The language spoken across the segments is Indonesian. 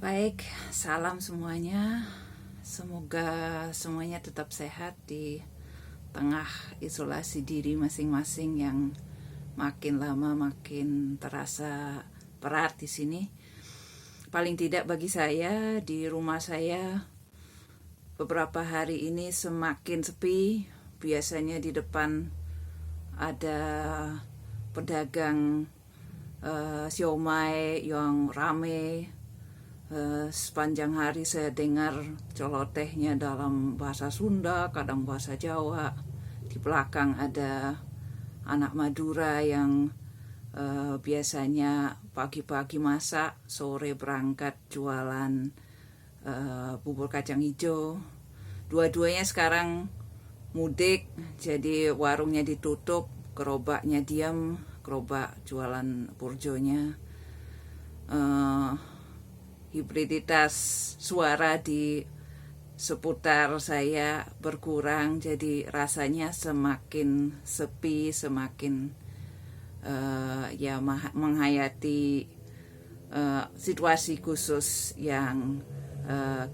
Baik, salam semuanya. Semoga semuanya tetap sehat di tengah isolasi diri masing-masing yang makin lama makin terasa berat di sini. Paling tidak bagi saya, di rumah saya beberapa hari ini semakin sepi. Biasanya di depan ada pedagang siomay yang rame. Sepanjang hari saya dengar celotehnya dalam bahasa Sunda, kadang bahasa Jawa. Di belakang ada anak Madura yang biasanya pagi-pagi masak, sore berangkat jualan bubur kacang hijau. Dua-duanya sekarang mudik, jadi warungnya ditutup, gerobaknya diam, gerobak jualan burjonya. Hibriditas suara di seputar saya berkurang, jadi rasanya semakin sepi, semakin menghayati situasi khusus yang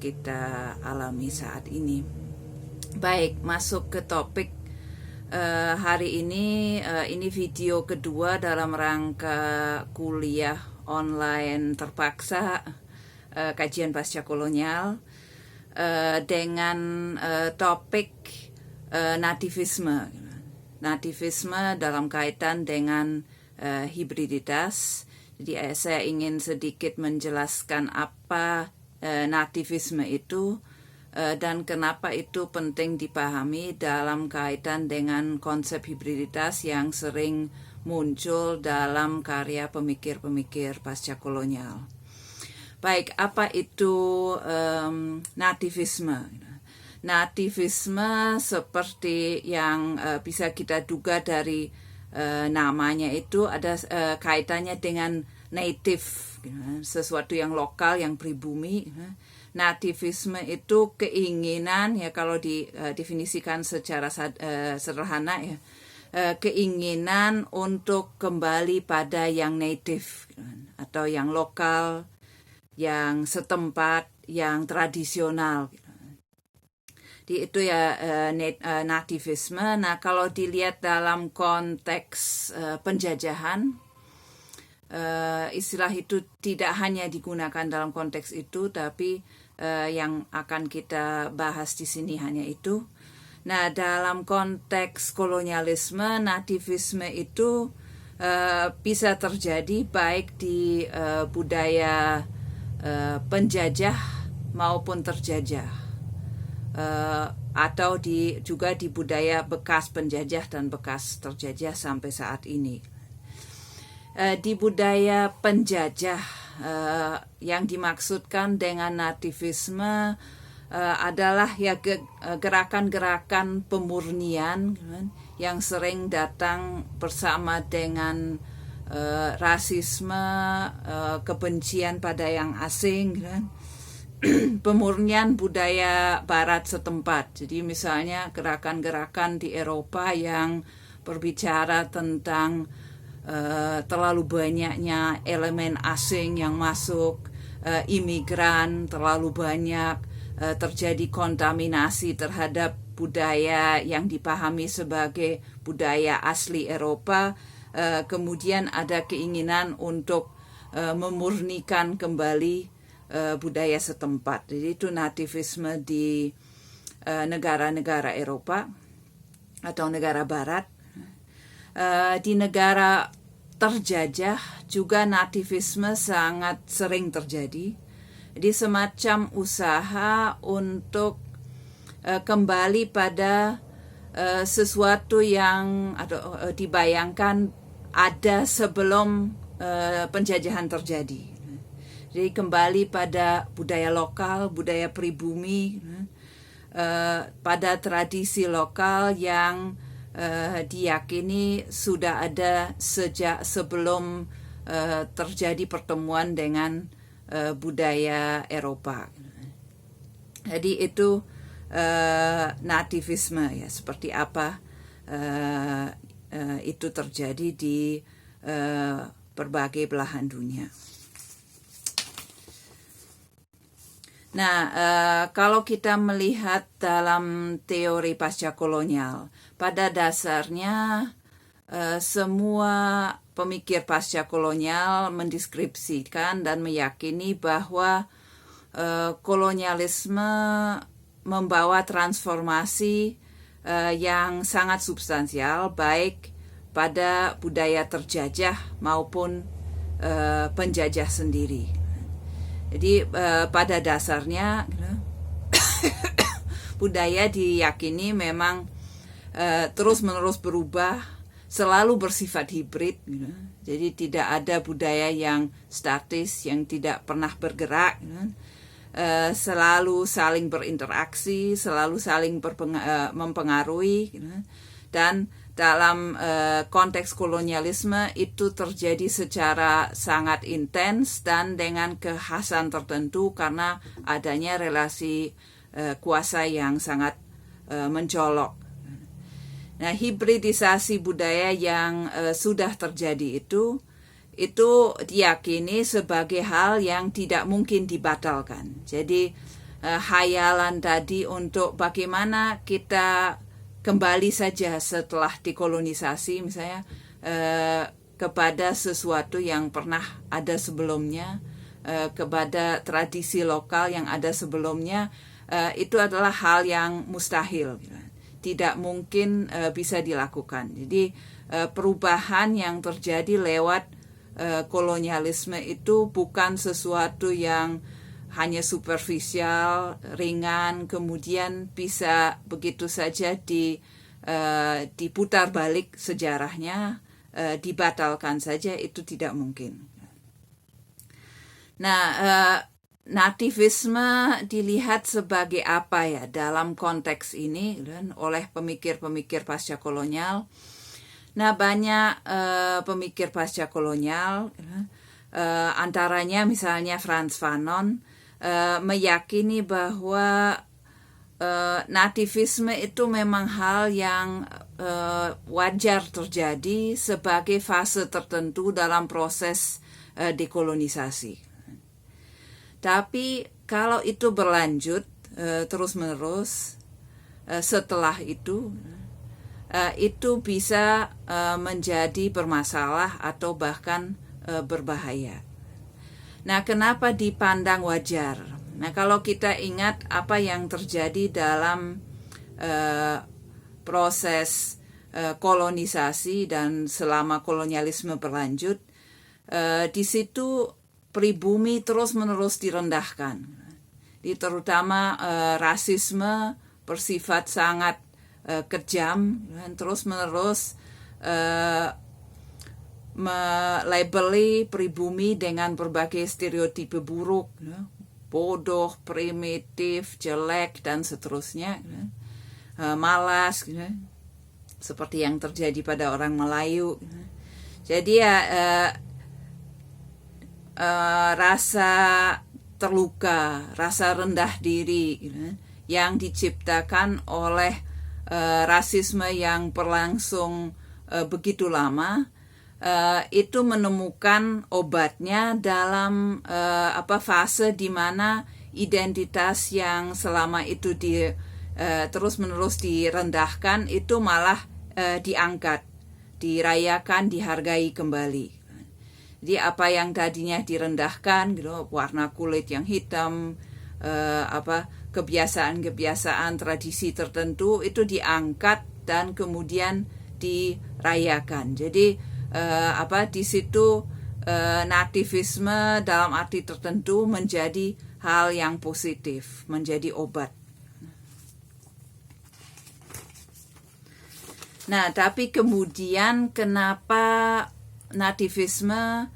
kita alami saat ini. Baik, masuk ke topik hari ini. Ini video kedua dalam rangka kuliah online terpaksa kajian pasca kolonial dengan topik nativisme. Nativisme dalam kaitan dengan hibriditas. Jadi saya ingin sedikit menjelaskan apa nativisme itu dan kenapa itu penting dipahami dalam kaitan dengan konsep hibriditas yang sering muncul dalam karya pemikir-pemikir pasca kolonial. Baik, apa itu nativisme? Nativisme seperti yang bisa kita duga dari namanya itu ada kaitannya dengan native, sesuatu yang lokal, yang pribumi. Nativisme itu keinginan, ya kalau didefinisikan secara sederhana ya, keinginan untuk kembali pada yang native atau yang lokal, yang setempat, yang tradisional. Jadi itu ya nativisme. Nah, kalau dilihat dalam konteks penjajahan, istilah itu tidak hanya digunakan dalam konteks itu, tapi yang akan kita bahas di sini hanya itu. Nah, dalam konteks kolonialisme, nativisme itu bisa terjadi baik di budaya penjajah maupun terjajah, atau juga di budaya bekas penjajah dan bekas terjajah sampai saat ini. Di budaya penjajah, yang dimaksudkan dengan nativisme adalah ya gerakan-gerakan pemurnian yang sering datang bersama dengan rasisme, kebencian pada yang asing, pemurnian budaya barat setempat. Jadi misalnya gerakan-gerakan di Eropa yang berbicara tentang terlalu banyaknya elemen asing yang masuk, imigran terlalu banyak, terjadi kontaminasi terhadap budaya yang dipahami sebagai budaya asli Eropa. Kemudian ada keinginan untuk memurnikan kembali budaya setempat. Jadi itu nativisme di negara-negara Eropa atau negara Barat. Di negara terjajah juga nativisme sangat sering terjadi. Jadi semacam usaha untuk kembali pada sesuatu yang dibayangkan ada sebelum penjajahan terjadi. Jadi kembali pada budaya lokal, budaya pribumi, pada tradisi lokal yang diyakini sudah ada sejak sebelum terjadi pertemuan dengan budaya Eropa. Jadi itu nativisme, ya, seperti apa itu terjadi di berbagai belahan dunia. Nah, kalau kita melihat dalam teori pasca kolonial, pada dasarnya semua pemikir pasca kolonial mendeskripsikan dan meyakini bahwa kolonialisme membawa transformasi yang sangat substansial, baik pada budaya terjajah maupun penjajah sendiri. Jadi pada dasarnya budaya diyakini memang terus-menerus berubah, selalu bersifat hibrid. Jadi tidak ada budaya yang statis, yang tidak pernah bergerak. Selalu saling berinteraksi, selalu saling mempengaruhi. Dan dalam konteks kolonialisme itu terjadi secara sangat intens dan dengan kekhasan tertentu karena adanya relasi kuasa yang sangat mencolok. Nah, hibridisasi budaya yang sudah terjadi itu diyakini sebagai hal yang tidak mungkin dibatalkan. Jadi hayalan tadi untuk bagaimana kita kembali saja setelah dekolonisasi misalnya kepada sesuatu yang pernah ada sebelumnya, kepada tradisi lokal yang ada sebelumnya, itu adalah hal yang mustahil, tidak mungkin bisa dilakukan. Jadi perubahan yang terjadi lewat kolonialisme itu bukan sesuatu yang hanya superficial, ringan, kemudian bisa begitu saja diputar balik sejarahnya, dibatalkan saja, itu tidak mungkin. Nah, nativisme dilihat sebagai apa ya dalam konteks ini oleh pemikir-pemikir pasca kolonial. Nah, banyak pemikir pasca kolonial, antaranya misalnya Frantz Fanon, meyakini bahwa nativisme itu memang hal yang wajar terjadi sebagai fase tertentu dalam proses dekolonisasi. Tapi kalau itu berlanjut terus-menerus setelah itu bisa menjadi bermasalah atau bahkan berbahaya. Nah, kenapa dipandang wajar? Nah, kalau kita ingat apa yang terjadi dalam proses kolonisasi dan selama kolonialisme berlanjut, di situ pribumi terus-menerus direndahkan. Terutama rasisme bersifat sangat kejam dan terus-menerus melabeli pribumi dengan berbagai stereotipe buruk, bodoh, primitif, jelek, dan seterusnya, malas, seperti yang terjadi pada orang Melayu. Jadi rasa terluka, rasa rendah diri yang diciptakan oleh rasisme yang berlangsung begitu lama, itu menemukan obatnya dalam fase di mana identitas yang selama itu terus-menerus direndahkan itu malah diangkat, dirayakan, dihargai kembali. Jadi apa yang tadinya direndahkan, warna kulit yang hitam, kebiasaan-kebiasaan, tradisi tertentu itu diangkat dan kemudian dirayakan. Jadi di situ nativisme dalam arti tertentu menjadi hal yang positif, menjadi obat. Nah, tapi kemudian kenapa nativisme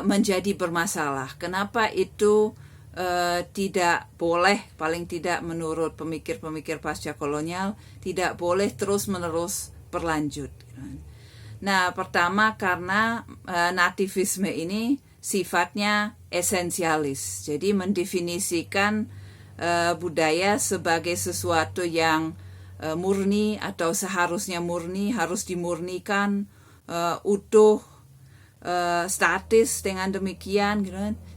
menjadi bermasalah? Kenapa itu tidak boleh, paling tidak menurut pemikir-pemikir pasca kolonial, tidak boleh terus-menerus berlanjut? Nah, pertama karena nativisme ini sifatnya esensialis, jadi mendefinisikan budaya sebagai sesuatu yang murni atau seharusnya murni, harus dimurnikan, utuh, statis dengan demikian.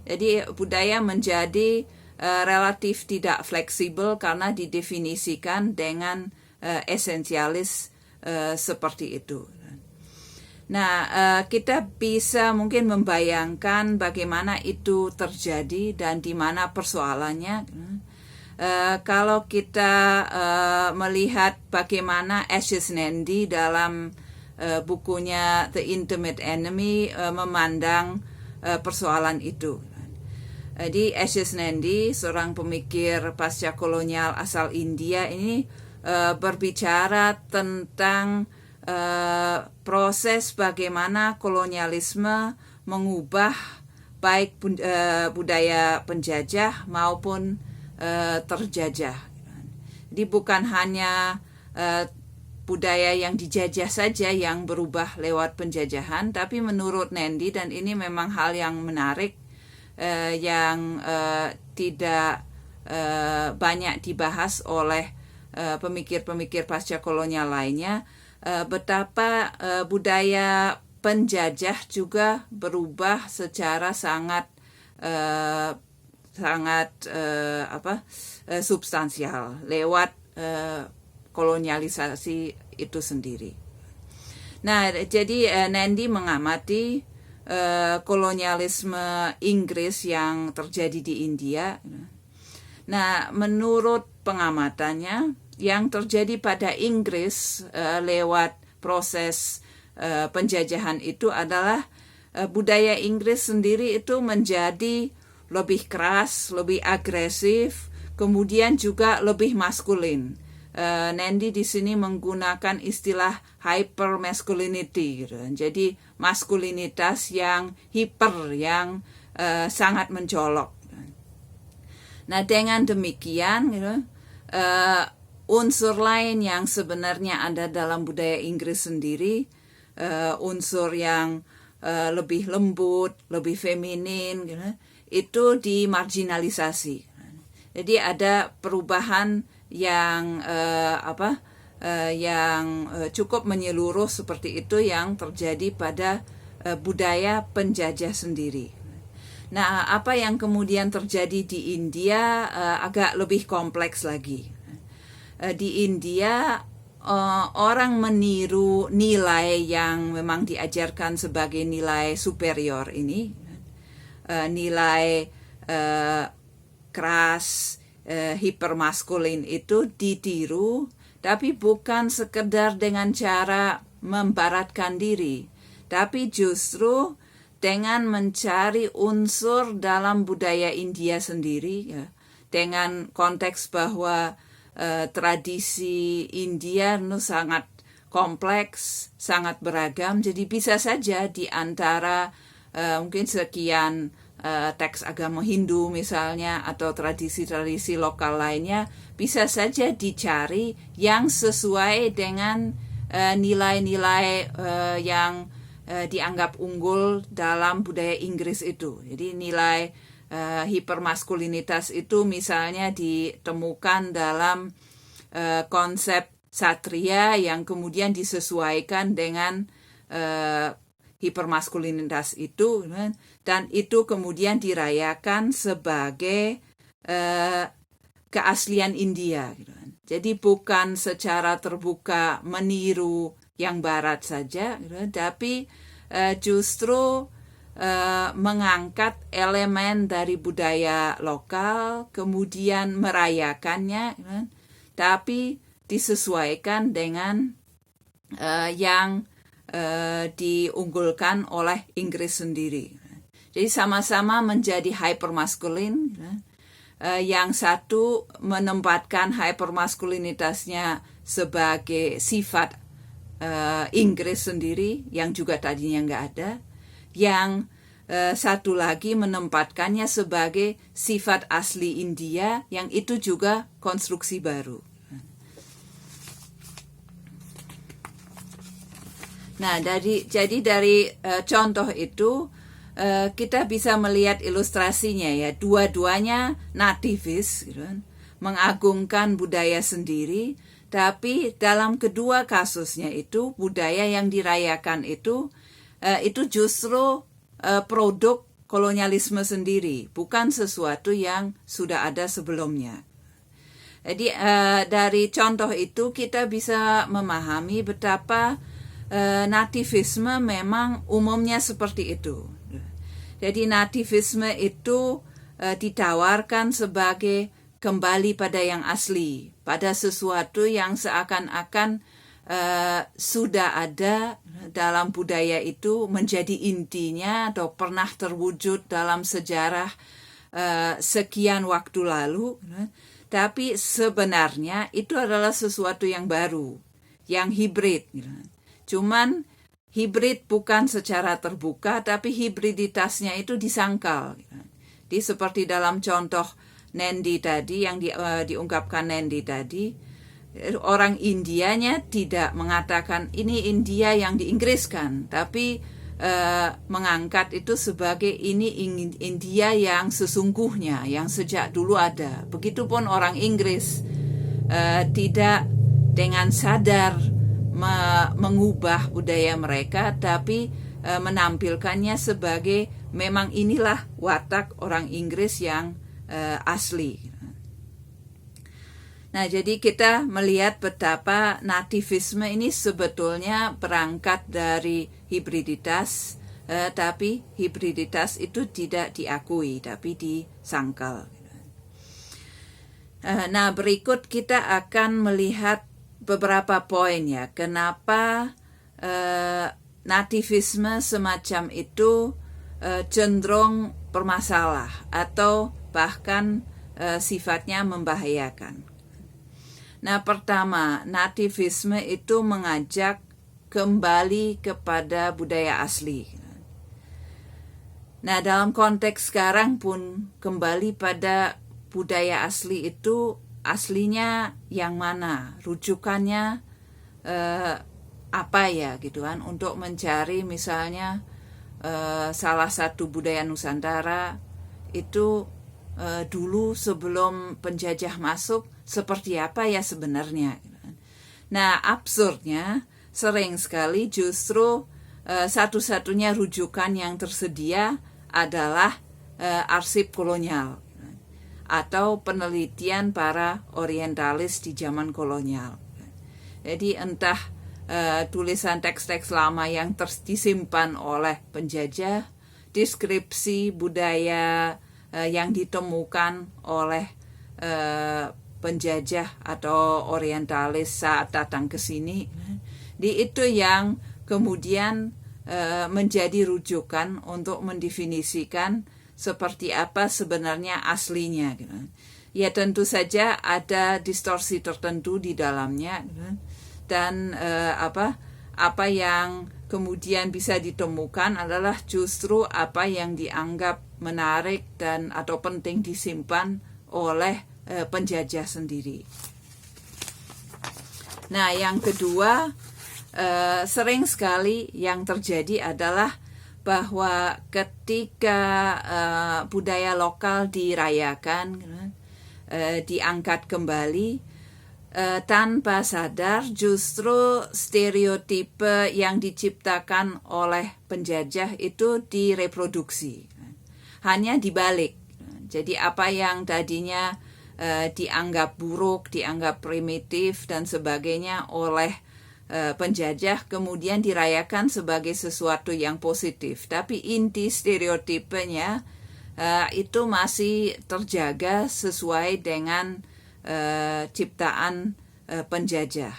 Jadi budaya menjadi relatif tidak fleksibel karena didefinisikan dengan esensialis seperti itu. Nah, kita bisa mungkin membayangkan bagaimana itu terjadi dan di mana persoalannya. Kalau kita melihat bagaimana Ashes Nandy dalam bukunya The Intimate Enemy memandang persoalan itu. Jadi Ashes Nandy, seorang pemikir pasca kolonial asal India ini berbicara tentang proses bagaimana kolonialisme mengubah baik budaya penjajah maupun terjajah. Jadi bukan hanya budaya yang dijajah saja yang berubah lewat penjajahan, tapi menurut Nandy, dan ini memang hal yang menarik yang tidak banyak dibahas oleh pemikir-pemikir pasca kolonial lainnya, betapa budaya penjajah juga berubah secara sangat substansial lewat kolonialisasi itu sendiri. Nah, jadi Nandy mengamati kolonialisme Inggris yang terjadi di India. Nah, menurut pengamatannya, yang terjadi pada Inggris lewat proses penjajahan itu adalah budaya Inggris sendiri itu menjadi lebih keras, lebih agresif, kemudian juga lebih maskulin. Nandy di sini menggunakan istilah hyper masculinity, gitu. Jadi maskulinitas yang hiper, yang sangat mencolok. Nah, dengan demikian, gitu, unsur lain yang sebenarnya ada dalam budaya Inggris sendiri, unsur yang lebih lembut, lebih feminin, gitu, itu dimarginalisasi. Jadi ada perubahan yang cukup menyeluruh seperti itu yang terjadi pada budaya penjajah sendiri. Nah, apa yang kemudian terjadi di India agak lebih kompleks lagi. Di India orang meniru nilai yang memang diajarkan sebagai nilai superior ini, nilai keras, hipermaskulin itu ditiru, tapi bukan sekedar dengan cara membaratkan diri, tapi justru dengan mencari unsur dalam budaya India sendiri, ya, dengan konteks bahwa tradisi India itu sangat kompleks, sangat beragam, jadi bisa saja di antara mungkin sekian teks agama Hindu misalnya, atau tradisi-tradisi lokal lainnya, bisa saja dicari yang sesuai dengan nilai-nilai yang dianggap unggul dalam budaya Inggris itu. Jadi nilai hipermaskulinitas itu misalnya ditemukan dalam konsep satria yang kemudian disesuaikan dengan hipermaskulinitas itu, dan itu kemudian dirayakan sebagai keaslian India. Jadi bukan secara terbuka meniru yang barat saja, tapi justru mengangkat elemen dari budaya lokal, kemudian merayakannya, tapi disesuaikan dengan yang diunggulkan oleh Inggris sendiri. Jadi sama-sama menjadi hypermaskulin. Yang satu menempatkan hypermaskulinitasnya sebagai sifat Inggris sendiri, yang juga tadinya nggak ada. Yang satu lagi menempatkannya sebagai sifat asli India, yang itu juga konstruksi baru. Nah, jadi dari contoh itu kita bisa melihat ilustrasinya, ya, dua-duanya nativis, gitu kan, mengagungkan budaya sendiri, tapi dalam kedua kasusnya itu budaya yang dirayakan itu justru produk kolonialisme sendiri, bukan sesuatu yang sudah ada sebelumnya. Jadi dari contoh itu kita bisa memahami betapa nativisme memang umumnya seperti itu. Jadi nativisme itu ditawarkan sebagai kembali pada yang asli, pada sesuatu yang seakan-akan sudah ada dalam budaya itu, menjadi intinya atau pernah terwujud dalam sejarah sekian waktu lalu. Tapi sebenarnya itu adalah sesuatu yang baru, yang hibrid. Cuman hibrid bukan secara terbuka, tapi hibriditasnya itu disangkal. Jadi seperti dalam contoh Nandi tadi, yang diungkapkan Nandi tadi, orang Indianya tidak mengatakan ini India yang diinggriskan, tapi mengangkat itu sebagai ini India yang sesungguhnya, yang sejak dulu ada. Begitupun orang Inggris tidak dengan sadar mengubah budaya mereka, tapi menampilkannya sebagai memang inilah watak orang Inggris yang asli. Nah, jadi kita melihat betapa nativisme ini sebetulnya berangkat dari hibriditas, tapi hibriditas itu tidak diakui, tapi disangkal. Nah, berikut kita akan melihat beberapa poin ya, kenapa nativisme semacam itu cenderung bermasalah atau bahkan sifatnya membahayakan. Nah, pertama, nativisme itu mengajak kembali kepada budaya asli. Nah, dalam konteks sekarang pun kembali pada budaya asli itu aslinya yang mana, rujukannya apa ya gitu kan, untuk mencari misalnya salah satu budaya Nusantara itu dulu sebelum penjajah masuk seperti apa ya sebenarnya. Nah, absurdnya sering sekali justru satu-satunya rujukan yang tersedia adalah arsip kolonial atau penelitian para orientalis di zaman kolonial. Jadi entah tulisan teks-teks lama yang disimpan oleh penjajah, deskripsi budaya yang ditemukan oleh penjajah atau orientalis saat datang ke sini, itu yang kemudian menjadi rujukan untuk mendefinisikan seperti apa sebenarnya aslinya. Ya tentu saja ada distorsi tertentu di dalamnya, dan apa yang kemudian bisa ditemukan adalah justru apa yang dianggap menarik dan atau penting disimpan oleh penjajah sendiri. Nah, yang kedua, sering sekali yang terjadi adalah bahwa ketika budaya lokal dirayakan, diangkat kembali, tanpa sadar justru stereotipe yang diciptakan oleh penjajah itu direproduksi, hanya dibalik. Jadi apa yang tadinya dianggap buruk, dianggap primitif dan sebagainya oleh penjajah kemudian dirayakan sebagai sesuatu yang positif, tapi inti stereotipenya itu masih terjaga sesuai dengan ciptaan penjajah.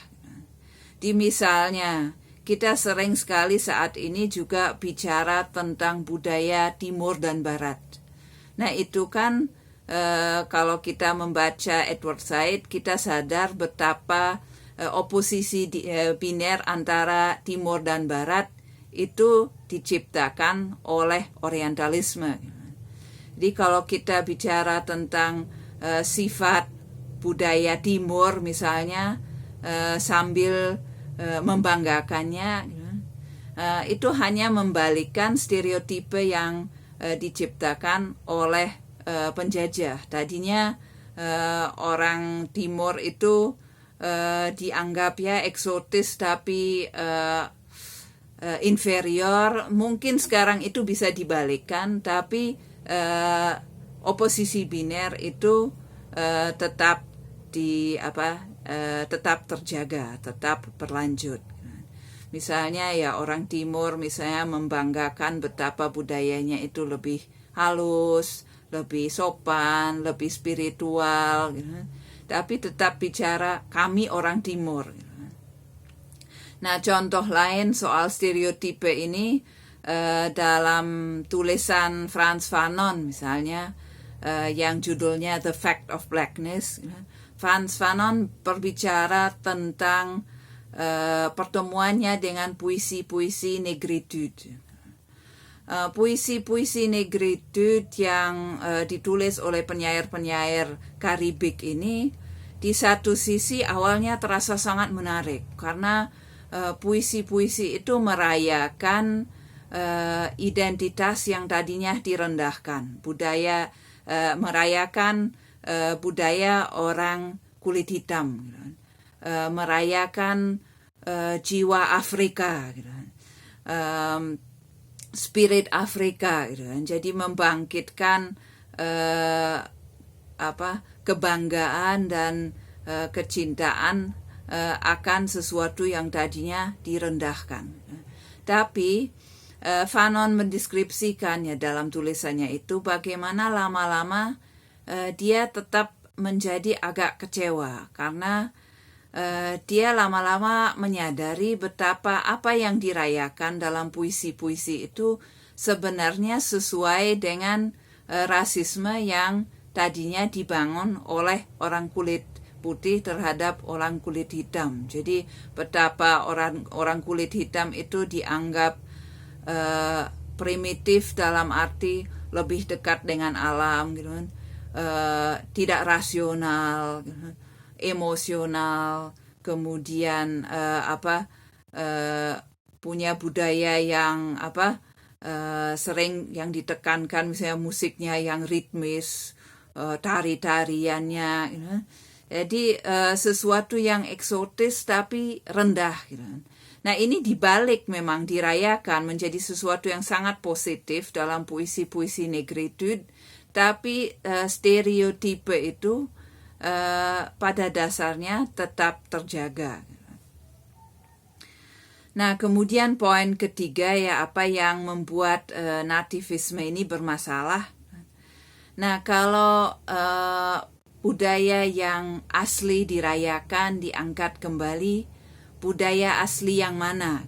Di misalnya kita sering sekali saat ini juga bicara tentang budaya timur dan barat. Nah, itu kan kalau kita membaca Edward Said, kita sadar betapa oposisi biner antara timur dan barat itu diciptakan oleh orientalisme. Jadi kalau kita bicara tentang sifat budaya timur misalnya, sambil membanggakannya, itu hanya membalikkan stereotipe yang diciptakan oleh penjajah. Tadinya orang timur itu dianggap ya eksotis, tapi inferior. Mungkin sekarang itu bisa dibalikkan, tapi oposisi biner itu tetap tetap terjaga, tetap berlanjut. Misalnya ya orang Timur misalnya membanggakan betapa budayanya itu lebih halus, lebih sopan, lebih spiritual, gitu. Tapi tetap bicara kami orang Timur. Gitu. Nah, contoh lain soal stereotipe ini dalam tulisan Frantz Fanon misalnya yang judulnya The Fact of Blackness. Gitu. Frantz Fanon berbicara tentang pertemuannya dengan puisi-puisi negritude. Puisi-puisi negritude yang ditulis oleh penyair-penyair Karibik ini di satu sisi awalnya terasa sangat menarik karena puisi-puisi itu merayakan identitas yang tadinya direndahkan, merayakan budaya orang kulit hitam, merayakan jiwa Afrika, spirit Afrika, jadi membangkitkan kebanggaan dan kecintaan akan sesuatu yang tadinya direndahkan. Tapi Fanon mendeskripsikan ya dalam tulisannya itu bagaimana lama-lama dia tetap menjadi agak kecewa karena dia lama-lama menyadari betapa apa yang dirayakan dalam puisi-puisi itu sebenarnya sesuai dengan rasisme yang tadinya dibangun oleh orang kulit putih terhadap orang kulit hitam. Jadi betapa orang kulit hitam itu dianggap primitif dalam arti lebih dekat dengan alam, gitu kan. Tidak rasional, gitu kan. Emosional, kemudian punya budaya yang sering yang ditekankan, misalnya musiknya yang ritmis, tari-tariannya, gitu. Jadi sesuatu yang eksotis tapi rendah, gitu. Nah, ini dibalik memang dirayakan menjadi sesuatu yang sangat positif dalam puisi-puisi negritude, tapi stereotipe itu pada dasarnya tetap terjaga. Nah, kemudian poin ketiga ya apa yang membuat nativisme ini bermasalah. Nah, kalau budaya yang asli dirayakan, diangkat kembali, budaya asli yang mana?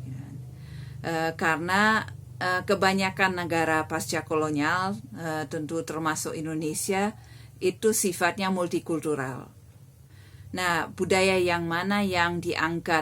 Karena kebanyakan negara pasca kolonial, tentu termasuk Indonesia, itu sifatnya multikultural. Nah, budaya yang mana yang diangkat